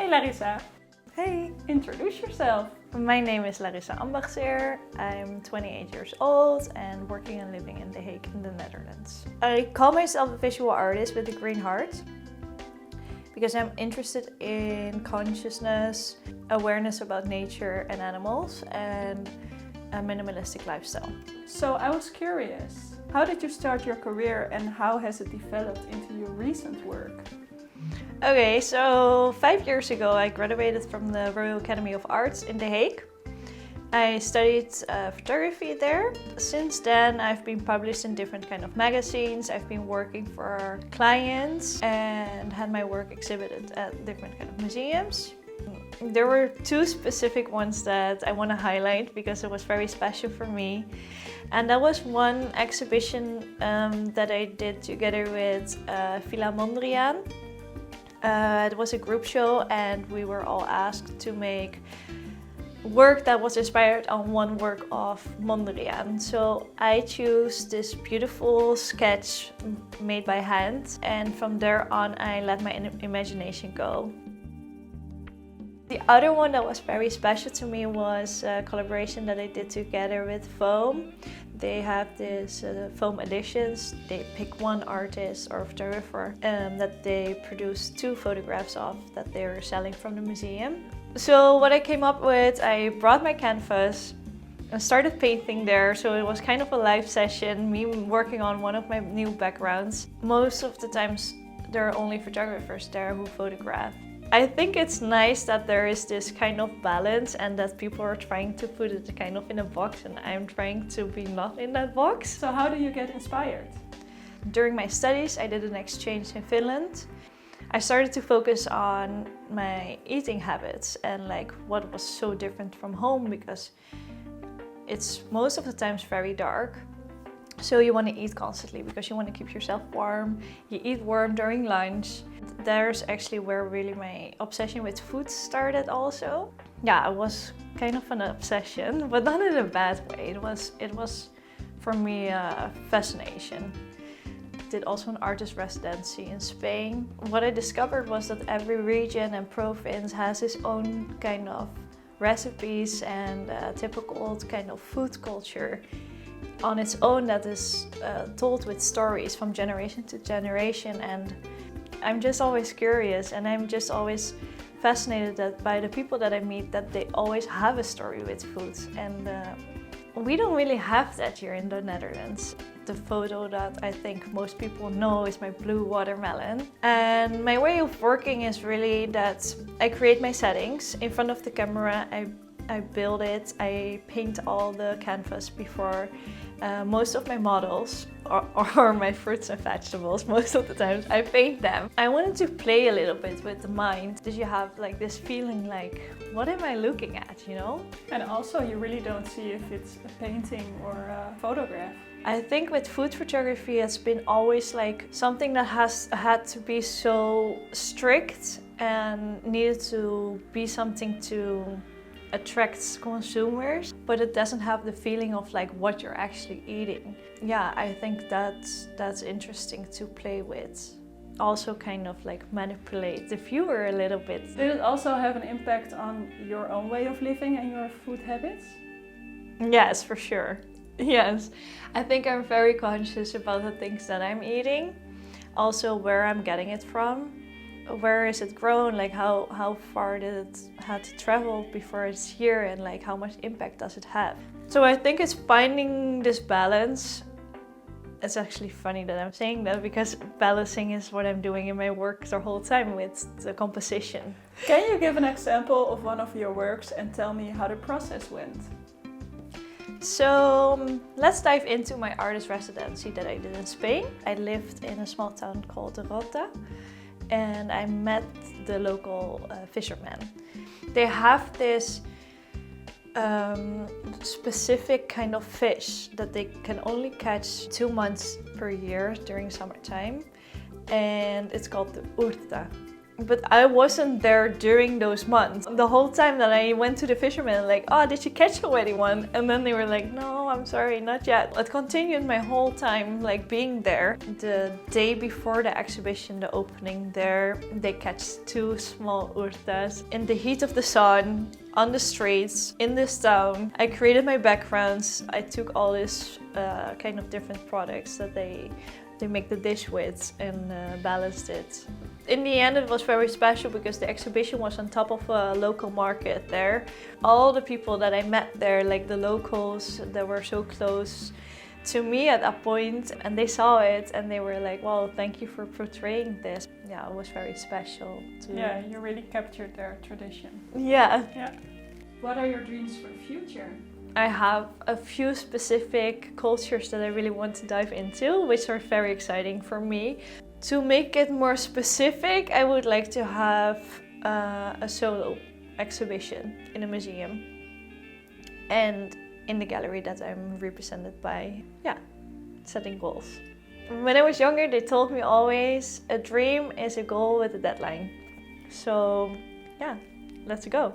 Larissa. Hey! Introduce yourself. My name is Larissa Ambachtsheer. I'm 28 years old and working and living in The Hague in the Netherlands. I call myself a visual artist with a green heart because I'm interested in consciousness, awareness about nature and animals, and a minimalistic lifestyle. So I was curious, how did you start your career and how has it developed into your recent work? Okay, so 5 years ago I graduated from the Royal Academy of Arts in The Hague. I studied photography there. Since then I've been published in different kind of magazines. I've been working for clients and had my work exhibited at different kind of museums. There were two specific ones that I want to highlight because it was very special for me. And that was one exhibition that I did together with Villa Mondriaan. It was a group show and we were all asked to make work that was inspired on one work of Mondriaan. So I chose this beautiful sketch made by hand, and from there on I let my imagination go. The other one that was very special to me was a collaboration that I did together with Foam. They have this foam editions. They pick one artist or photographer that they produce 2 photographs of that they're selling from the museum. So what I came up with, I brought my canvas and started painting there. So it was kind of a live session, me working on one of my new backgrounds. Most of the times there are only photographers there who photograph. I think it's nice that there is this kind of balance and that people are trying to put it kind of in a box and I'm trying to be not in that box. So how do you get inspired? During my studies, I did an exchange in Finland. I started to focus on my eating habits and like what was so different from home because it's most of the times very dark. So you want to eat constantly because you want to keep yourself warm. You eat warm during lunch. There's actually where really my obsession with food started also. Yeah, it was kind of an obsession, but not in a bad way. It was for me a fascination. Did also an artist residency in Spain. What I discovered was that every region and province has its own kind of recipes and typical kind of food culture on its own that is told with stories from generation to generation, and I'm just always curious and I'm just always fascinated that by the people that I meet that they always have a story with food, and we don't really have that here in the Netherlands. The photo that I think most people know is my blue watermelon, and my way of working is really that I create my settings in front of the camera. I build it, I paint all the canvas before. Most of my models, or my fruits and vegetables, most of the times I paint them. I wanted to play a little bit with the mind. Did you have like this feeling like, what am I looking at, you know? And also you really don't see if it's a painting or a photograph. I think with food photography it's been always like something that has had to be so strict and needed to be something to attracts consumers, but it doesn't have the feeling of like what you're actually eating. Yeah, I think that's interesting to play with. Also kind of like manipulate the viewer a little bit. Did it also have an impact on your own way of living and your food habits? Yes, for sure. Yes. I think I'm very conscious about the things that I'm eating. Also where I'm getting it from. Where is it grown, like how far did it have to travel before it's here, and like how much impact does it have. So I think it's finding this balance. It's actually funny that I'm saying that because balancing is what I'm doing in my work the whole time with the composition. Can you give an example of one of your works and tell me how the process went? So let's dive into my artist residency that I did in Spain. I lived in a small town called Rota, and I met the local fishermen. They have this specific kind of fish that they can only catch 2 months per year during summertime, and it's called the urta. But I wasn't there during those months. The whole time that I went to the fishermen, like, oh, did you catch already one? And then they were like, no, I'm sorry, not yet. It continued my whole time, like, being there. The day before the exhibition, the opening there, they catch 2 small urtas in the heat of the sun, on the streets, in this town. I created my backgrounds. I took all these kind of different products that they make the dish with and balanced it. In the end, it was very special because the exhibition was on top of a local market there. All the people that I met there, like the locals that were so close to me at that point, and they saw it and they were like, well, thank you for portraying this. Yeah, it was very special. Yeah, you really captured their tradition. Yeah. What are your dreams for the future? I have a few specific cultures that I really want to dive into, which are very exciting for me. To make it more specific, I would like to have a solo exhibition in a museum and in the gallery that I'm represented by, setting goals. When I was younger, they told me always, a dream is a goal with a deadline. So, let's go.